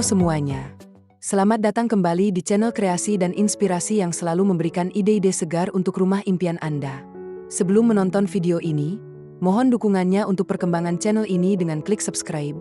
Halo semuanya. Selamat datang kembali di channel kreasi dan inspirasi yang selalu memberikan ide-ide segar untuk rumah impian Anda. Sebelum menonton video ini, mohon dukungannya untuk perkembangan channel ini dengan klik subscribe,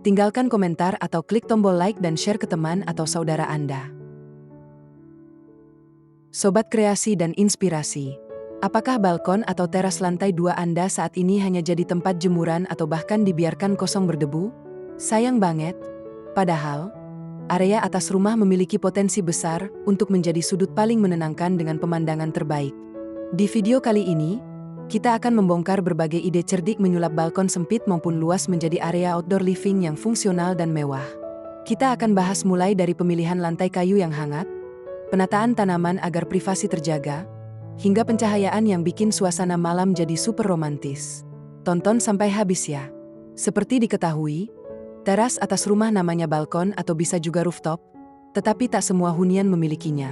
tinggalkan komentar atau klik tombol like dan share ke teman atau saudara Anda. Sobat kreasi dan inspirasi, apakah balkon atau teras lantai 2 Anda saat ini hanya jadi tempat jemuran atau bahkan dibiarkan kosong berdebu? Sayang banget. Padahal, area atas rumah memiliki potensi besar untuk menjadi sudut paling menenangkan dengan pemandangan terbaik. Di video kali ini, kita akan membongkar berbagai ide cerdik menyulap balkon sempit maupun luas menjadi area outdoor living yang fungsional dan mewah. Kita akan bahas mulai dari pemilihan lantai kayu yang hangat, penataan tanaman agar privasi terjaga, hingga pencahayaan yang bikin suasana malam jadi super romantis. Tonton sampai habis ya. Seperti diketahui, teras atas rumah namanya balkon atau bisa juga rooftop, tetapi tak semua hunian memilikinya.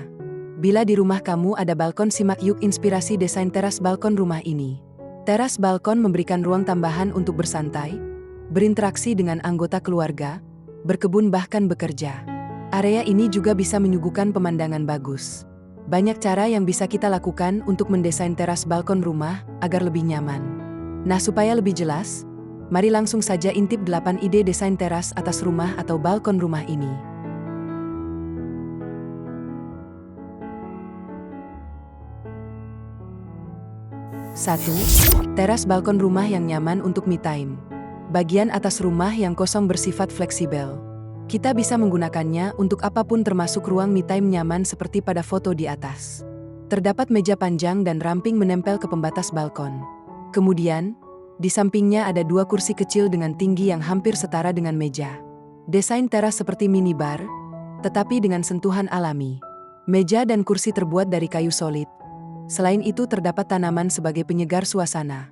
Bila di rumah kamu ada balkon, simak yuk inspirasi desain teras balkon rumah ini. Teras balkon memberikan ruang tambahan untuk bersantai, berinteraksi dengan anggota keluarga, berkebun bahkan bekerja. Area ini juga bisa menyuguhkan pemandangan bagus. Banyak cara yang bisa kita lakukan untuk mendesain teras balkon rumah agar lebih nyaman. Nah, supaya lebih jelas, mari langsung saja intip 8 ide desain teras atas rumah atau balkon rumah ini. Satu, teras balkon rumah yang nyaman untuk me time. Bagian atas rumah yang kosong bersifat fleksibel. Kita bisa menggunakannya untuk apapun termasuk ruang me time nyaman seperti pada foto di atas. Terdapat meja panjang dan ramping menempel ke pembatas balkon. Kemudian, di sampingnya ada 2 kursi kecil dengan tinggi yang hampir setara dengan meja. Desain teras seperti minibar, tetapi dengan sentuhan alami. Meja dan kursi terbuat dari kayu solid. Selain itu terdapat tanaman sebagai penyegar suasana.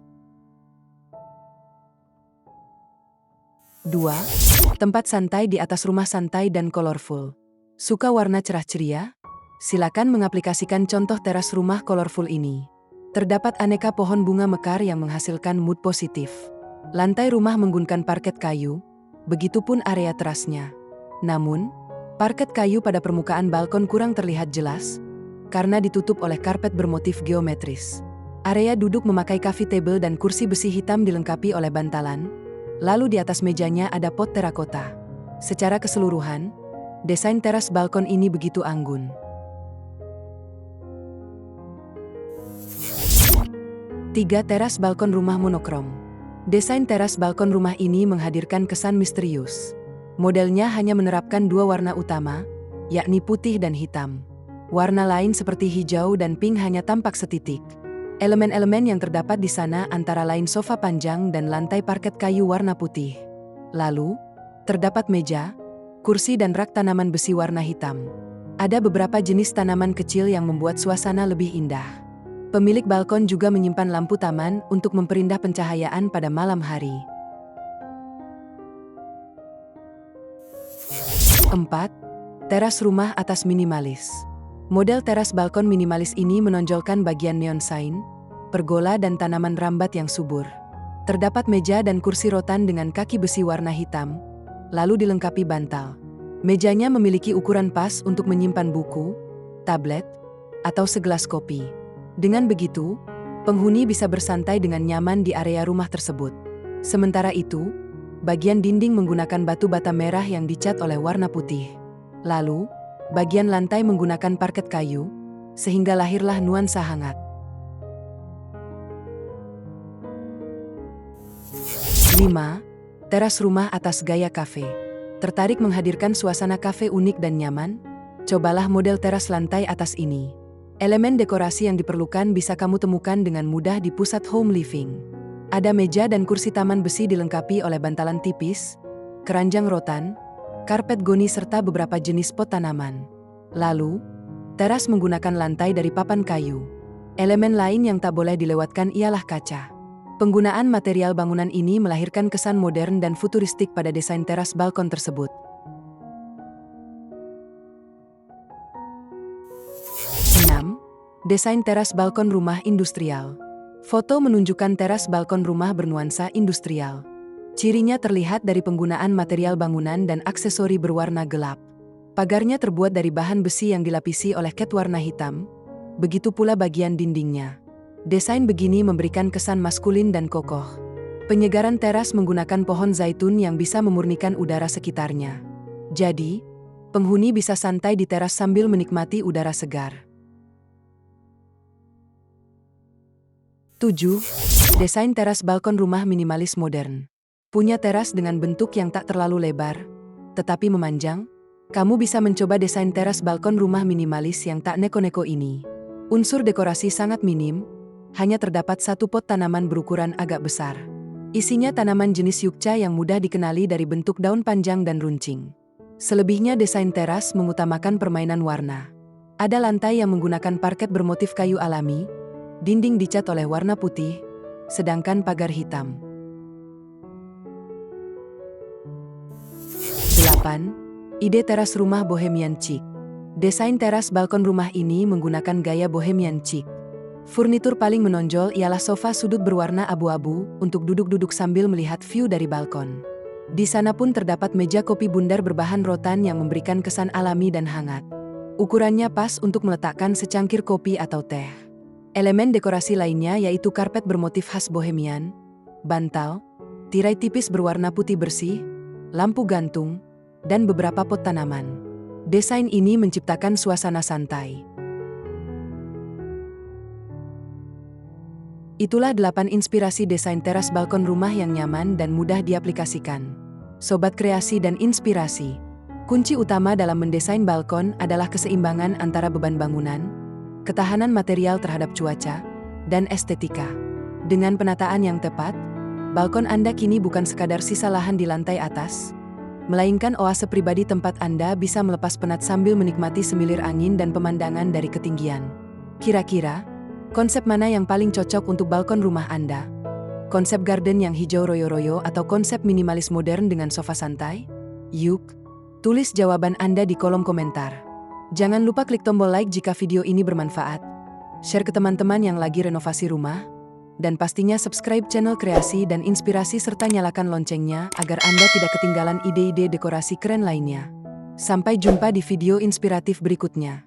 2. Tempat santai di atas rumah santai dan colorful. Suka warna cerah ceria? Silakan mengaplikasikan contoh teras rumah colorful ini. Terdapat aneka pohon bunga mekar yang menghasilkan mood positif. Lantai rumah menggunakan parket kayu, begitupun area terasnya. Namun, parket kayu pada permukaan balkon kurang terlihat jelas, karena ditutup oleh karpet bermotif geometris. Area duduk memakai coffee table dan kursi besi hitam dilengkapi oleh bantalan, lalu di atas mejanya ada pot terakota. Secara keseluruhan, desain teras balkon ini begitu anggun. 3. Teras balkon rumah monokrom. Desain teras balkon rumah ini menghadirkan kesan misterius. Modelnya hanya menerapkan 2 warna utama, yakni putih dan hitam. Warna lain seperti hijau dan pink hanya tampak setitik. Elemen-elemen yang terdapat di sana antara lain sofa panjang dan lantai parket kayu warna putih. Lalu, terdapat meja, kursi dan rak tanaman besi warna hitam. Ada beberapa jenis tanaman kecil yang membuat suasana lebih indah. Pemilik balkon juga menyimpan lampu taman untuk memperindah pencahayaan pada malam hari. 4. Teras rumah atas minimalis. Model teras balkon minimalis ini menonjolkan bagian neon sign, pergola dan tanaman rambat yang subur. Terdapat meja dan kursi rotan dengan kaki besi warna hitam, lalu dilengkapi bantal. Mejanya memiliki ukuran pas untuk menyimpan buku, tablet, atau segelas kopi. Dengan begitu, penghuni bisa bersantai dengan nyaman di area rumah tersebut. Sementara itu, bagian dinding menggunakan batu bata merah yang dicat oleh warna putih. Lalu, bagian lantai menggunakan parket kayu, sehingga lahirlah nuansa hangat. 5. Teras rumah atas gaya kafe. Tertarik menghadirkan suasana kafe unik dan nyaman? Cobalah model teras lantai atas ini. Elemen dekorasi yang diperlukan bisa kamu temukan dengan mudah di pusat home living. Ada meja dan kursi taman besi dilengkapi oleh bantalan tipis, keranjang rotan, karpet goni serta beberapa jenis pot tanaman. Lalu, teras menggunakan lantai dari papan kayu. Elemen lain yang tak boleh dilewatkan ialah kaca. Penggunaan material bangunan ini melahirkan kesan modern dan futuristik pada desain teras balkon tersebut. 6. Desain teras balkon rumah industrial. Foto menunjukkan teras balkon rumah bernuansa industrial. Cirinya terlihat dari penggunaan material bangunan dan aksesori berwarna gelap. Pagarnya terbuat dari bahan besi yang dilapisi oleh cat warna hitam, begitu pula bagian dindingnya. Desain begini memberikan kesan maskulin dan kokoh. Penyegaran teras menggunakan pohon zaitun yang bisa memurnikan udara sekitarnya. Jadi, penghuni bisa santai di teras sambil menikmati udara segar. 7. Desain teras balkon rumah minimalis modern. Punya teras dengan bentuk yang tak terlalu lebar, tetapi memanjang? Kamu bisa mencoba desain teras balkon rumah minimalis yang tak neko-neko ini. Unsur dekorasi sangat minim, hanya terdapat satu pot tanaman berukuran agak besar. Isinya tanaman jenis yukca yang mudah dikenali dari bentuk daun panjang dan runcing. Selebihnya desain teras mengutamakan permainan warna. Ada lantai yang menggunakan parket bermotif kayu alami, dinding dicat oleh warna putih, sedangkan pagar hitam. 8. Ide teras rumah bohemian chic. Desain teras balkon rumah ini menggunakan gaya bohemian chic. Furnitur paling menonjol ialah sofa sudut berwarna abu-abu untuk duduk-duduk sambil melihat view dari balkon. Di sana pun terdapat meja kopi bundar berbahan rotan yang memberikan kesan alami dan hangat. Ukurannya pas untuk meletakkan secangkir kopi atau teh. Elemen dekorasi lainnya yaitu karpet bermotif khas bohemian, bantal, tirai tipis berwarna putih bersih, lampu gantung, dan beberapa pot tanaman. Desain ini menciptakan suasana santai. Itulah 8 inspirasi desain teras balkon rumah yang nyaman dan mudah diaplikasikan. Sobat kreasi dan inspirasi, kunci utama dalam mendesain balkon adalah keseimbangan antara beban bangunan, ketahanan material terhadap cuaca, dan estetika. Dengan penataan yang tepat, balkon Anda kini bukan sekadar sisa lahan di lantai atas, melainkan oase pribadi tempat Anda bisa melepas penat sambil menikmati semilir angin dan pemandangan dari ketinggian. Kira-kira, konsep mana yang paling cocok untuk balkon rumah Anda? Konsep garden yang hijau royo-royo atau konsep minimalis modern dengan sofa santai? Yuk, tulis jawaban Anda di kolom komentar. Jangan lupa klik tombol like jika video ini bermanfaat, share ke teman-teman yang lagi renovasi rumah, dan pastinya subscribe channel kreasi dan inspirasi serta nyalakan loncengnya agar Anda tidak ketinggalan ide-ide dekorasi keren lainnya. Sampai jumpa di video inspiratif berikutnya.